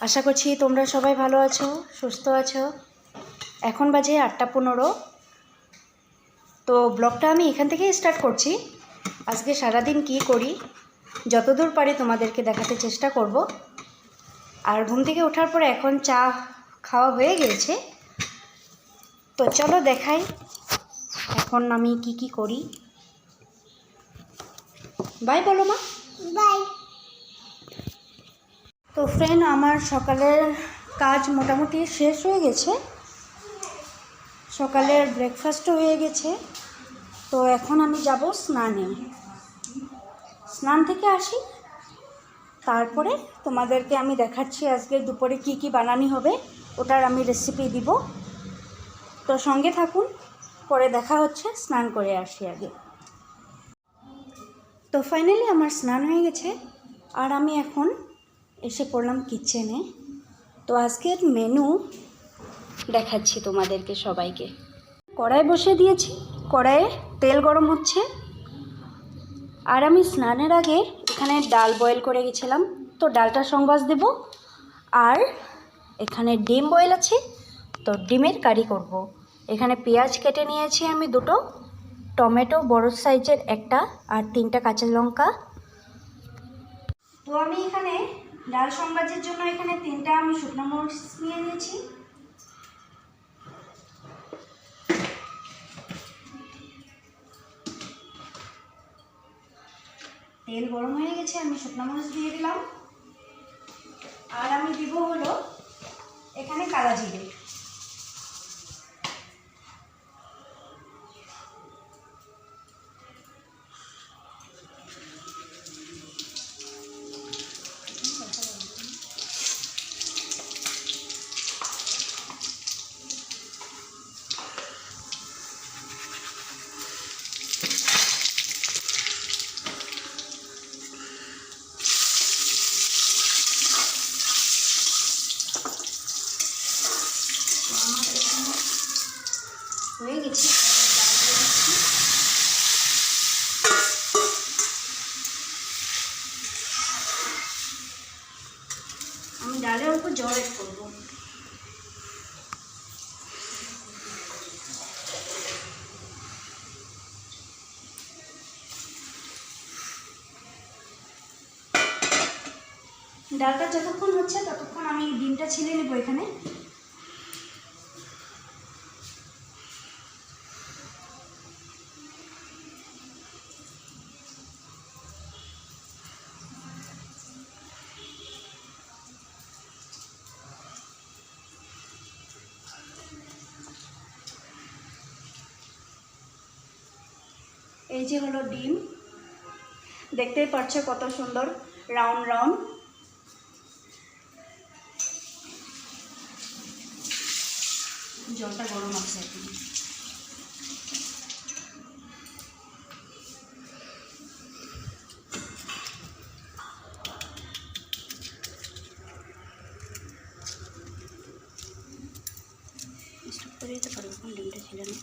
আশা করছি তোমরা সবাই ভালো আছো, সুস্থ আছো। এখন বাজে 8:15। তো ব্লগটা আমি এখান থেকেই স্টার্ট করছি। আজকে সারাদিন কি করি যতদূর পারি তোমাদেরকে দেখাতে চেষ্টা করব। আর ঘুম থেকে ওঠার পরে এখন চা খাওয়া হয়ে গেছে, তো চলো দেখাই এখন আমি কি করি। বাই বলো মা। বাই। তো ফ্রেন্ড, আমার সকালের কাজ মোটামুটি শেষ হয়ে গেছে। সকালের ব্রেকফাস্টও হয়ে গেছে। তো এখন আমি যাব স্নানে। স্নান থেকে আসি, তারপরে তোমাদেরকে আমি দেখাচ্ছি আজকে দুপুরে কি বানানি হবে, ওটার আমি রেসিপি দিব। তো সঙ্গে থাকুন, পরে দেখা হচ্ছে। স্নান করে আসি আগে। তো ফাইনালি আমার স্নান হয়ে গেছে, আর আমি এখন এসে পড়লাম কিচেনে। তো আজকের মেনু দেখাচ্ছি তোমাদেরকে সবাইকে। কড়াই বসে দিয়েছি, কড়াইয়ে তেল গরম হচ্ছে। আর আমি স্নানের আগে এখানে ডাল বয়েল করে গেছিলাম, তো ডালটা সংবাস দেব। আর এখানে ডিম বয়েল আছে, তো ডিমের কারি করব। এখানে পেঁয়াজ কেটে নিয়েছি আমি দুটো, টমেটো বড় সাইজের একটা, আর 3টা কাঁচা লঙ্কা। তো আমি এখানে ডাল সংবাসের জন্য এখানে 3টা আমি শুকনো মরিচ নিয়ে নিয়েছি। তেল গরম হয়ে গেছে, আমি শুকনো মরিচ দিয়ে দিলাম। আর আমি দিব হলো এখানে কালো জিরে। হয়ে গেছে। আমি ডালের উপর জল অ্যাড করবো। ডালটা যতক্ষণ হচ্ছে ততক্ষণ আমি ডিমটা ছিলে নেবো এখানে। এই যে হলো ডিম, দেখতেই পাচ্ছ কত সুন্দর রাউন্ড রাউন্ড। জলটা গরম আছে এখন। স্টপ করে দিতে পারবো এখন, ডিমটা ছিল না।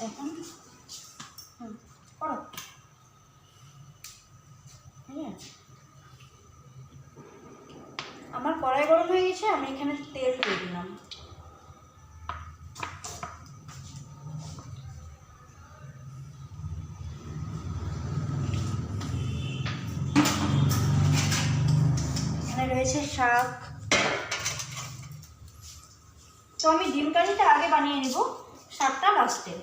এখন করো। হ্যাঁ, আমার কড়াই গরম হয়ে গেছে, আমি এখানে তেল দিয়ে দিলাম। এখানে রয়েছে শাক। তো আমি ডিম কারিটা আগে বানিয়ে নিব, শাকটা লাস্টে।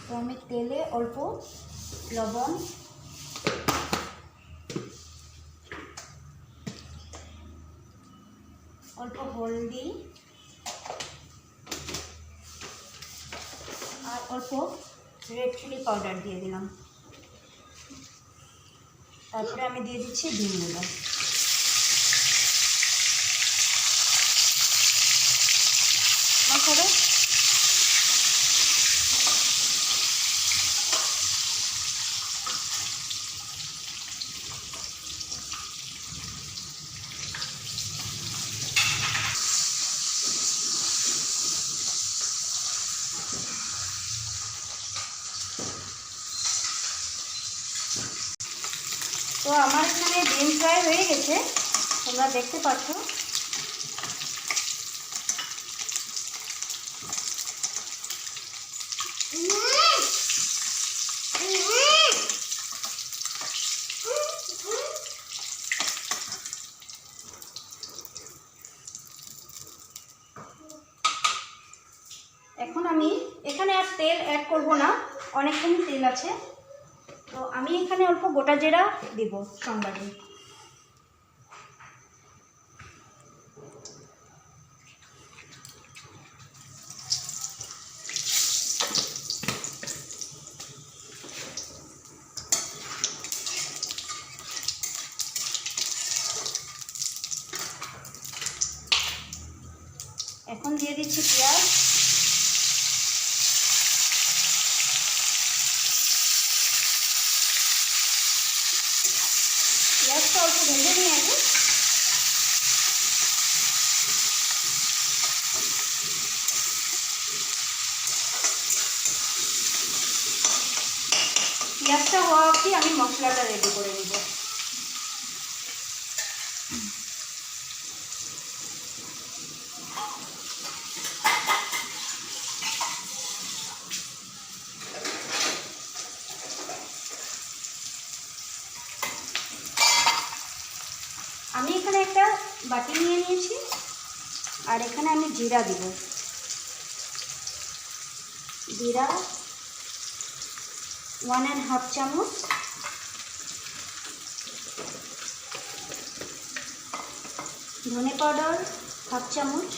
তো আমি তেলে অল্প লবণ, অল্প হলদি আর অল্প রেড চিলি পাউডার দিয়ে দিলাম। তারপরে আমি দিয়ে দিচ্ছি ডিমগুলো। আমার এখানে ডিম ফ্রাই হয়ে গেছে, তোমরা দেখতে পাচ্ছ। এখন আমি এখানে আর তেল অ্যাড করব না, অনেকখানি তেল আছে। তো আমি এখানে অল্প গোটা জিরা দিব সংবাদে। এখন দিয়ে দিচ্ছি পেঁয়াজ। পেঁয়াজটা অল্প ভেজে নিয়ে আগে। পেঁয়াজটা হওয়া অবধি আমি মশলাটা রেডি করে নেব। আমি এখানে একটা বাটি নিয়ে নিয়েছি, আর এখানে আমি জিরা দিব। জিরা 1.5 চামচ, ধনে পাউডার 1/2 চামচ,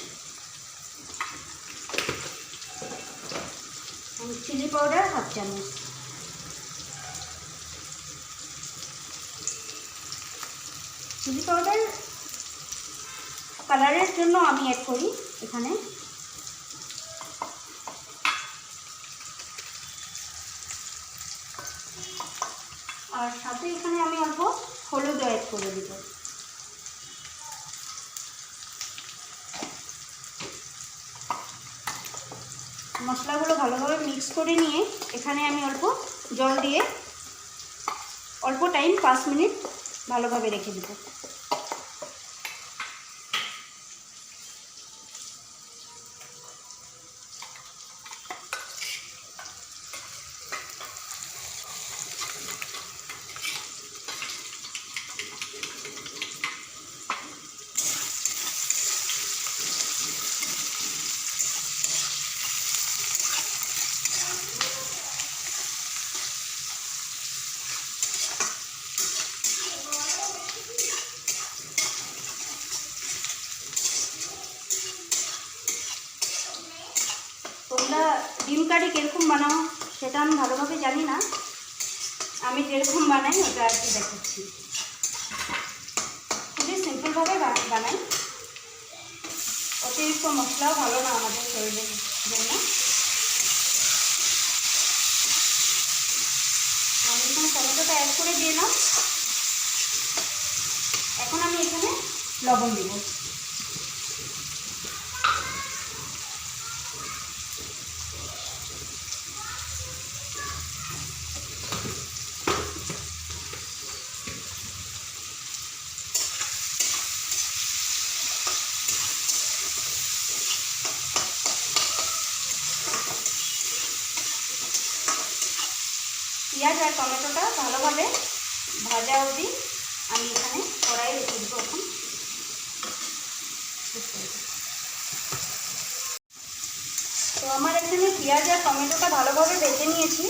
চিলি পাউডার 1/2 চামচ। চিলি পাউডার কালারের জন্য আমি অ্যাড করি এখানে। আর সাথে এখানে আমি অল্প হলুদ অ্যাড করে দিব। মশলাগুলো ভালোভাবে মিক্স করে নিয়ে এখানে আমি অল্প জল দিয়ে অল্প টাইম 5 মিনিট ভালোভাবে রেখে দেব। তোমরা ডিম কারি কীরকম বানাও সেটা আমি ভালোভাবে জানি না, আমি যেরকম বানাই ওটা আর কি দেখাচ্ছি। খুবই সিম্পলভাবে বানাই, অতিরিক্ত মশলাও ভালো না আমাদের শরীরের জন্য। আমি এখানে টমেটোটা অ্যাড করে দিলাম। এখন আমি এখানে লবণ দিব। পেঁয়াজ আর টমেটোটা ভালোভাবে ভাজা অবধি আমি এখানে কড়াইয়ে রেখে দেবো। এখন তো আমার এখানে পেঁয়াজ আর টমেটোটা ভালোভাবে ভেজে নিয়েছি।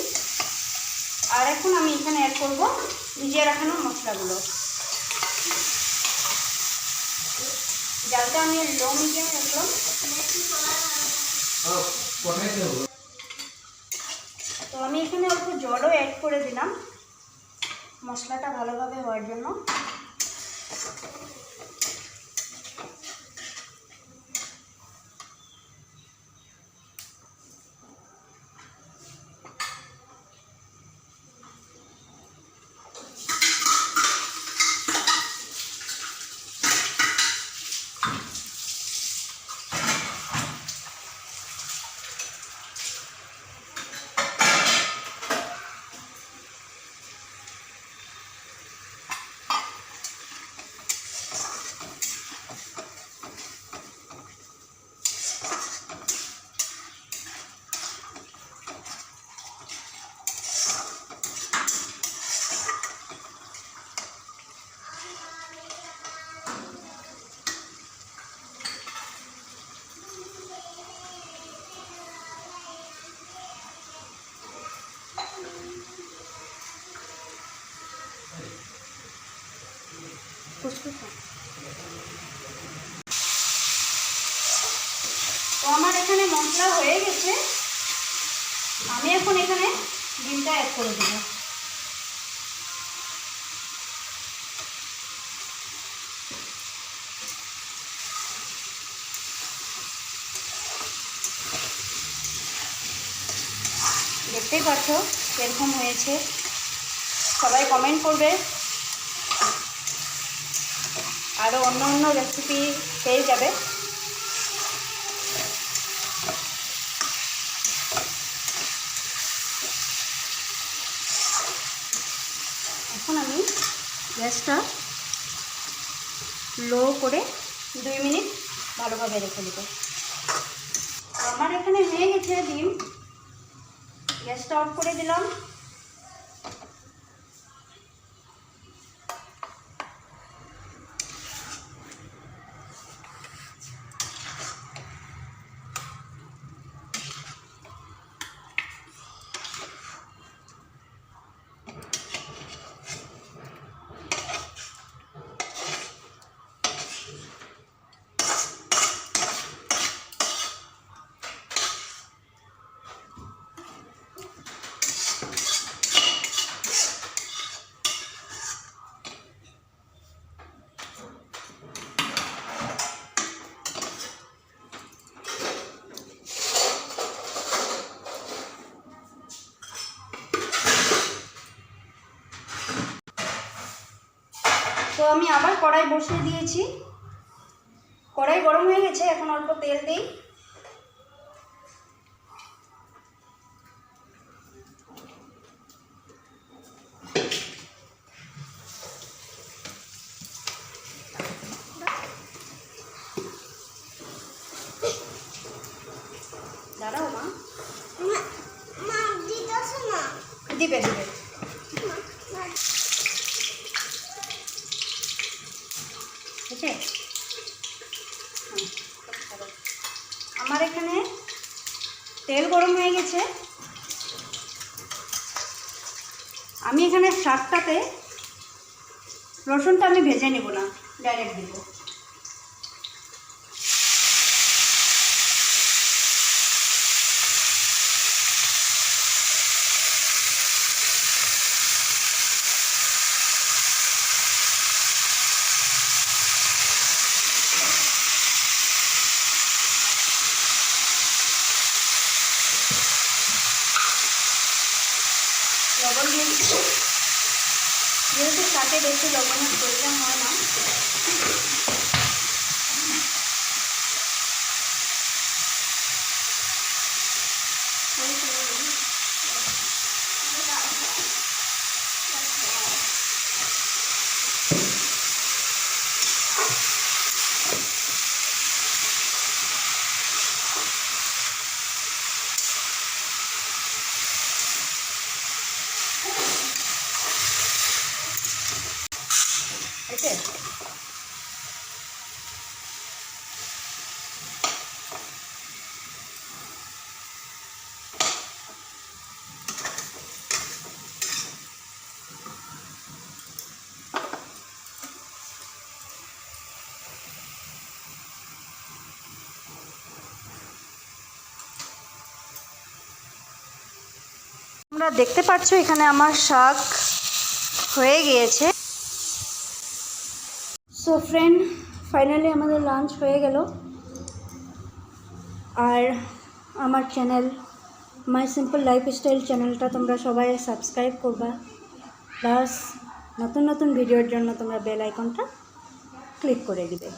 আর এখন আমি এখানে অ্যাড করব ভিজিয়ে রাখানো মশলাগুলো। জালটা আমি লো মিডিয়ামে রাখলাম। তো আমি এখানে অল্প জলও অ্যাড করে দিলাম মশলাটা ভালোভাবে হওয়ার জন্য। তো আমার এখানে মশলা হয়ে গেছে, আমি এখন এখানে ডিমটা অ্যাড করে দেব। দেখতেই পাচ্ছ কিরকম হয়েছে, সবাই কমেন্ট করবে। আরও অন্য অন্য রেসিপি পেয়ে যাবে। এখন আমি গ্যাসটা লো করে 2 মিনিট ভালোভাবে রেখে দেব। আমার এখানে হয়ে গেছে ডিম, গ্যাসটা অফ করে দিলাম। তো আমি আবার কড়াই বসিয়ে দিয়েছি, কড়াই গরম হয়ে গেছে, এখন অল্প তেল দিই। দাঁড়াও মা, দিবে দিবে। ঠিক আছে, আমার এখানে তেল গরম হয়ে গেছে। আমি এখানে শাকটাতে রসুনটা আমি ভেজে নেব না, ডাইরেক্ট দেব। লবণ দিয়ে দিচ্ছি, যেহেতু শাকে বেশি লবণের প্রয়োজন হয় না। ঠিক আছে, তোমরা দেখতে পাচ্ছ এখানে আমার শাক হয়ে গিয়েছে। সো ফ্রেন্ড, ফাইনালি আমাদের লাঞ্চ হয়ে গেল। আর আমার চ্যানেল মাই সিম্পল লাইফস্টাইল চ্যানেলটা তোমরা সবাই সাবস্ক্রাইব করবা, প্লাস নতুন নতুন ভিডিওর জন্য তোমরা বেল আইকনটা ক্লিক করে দিবে।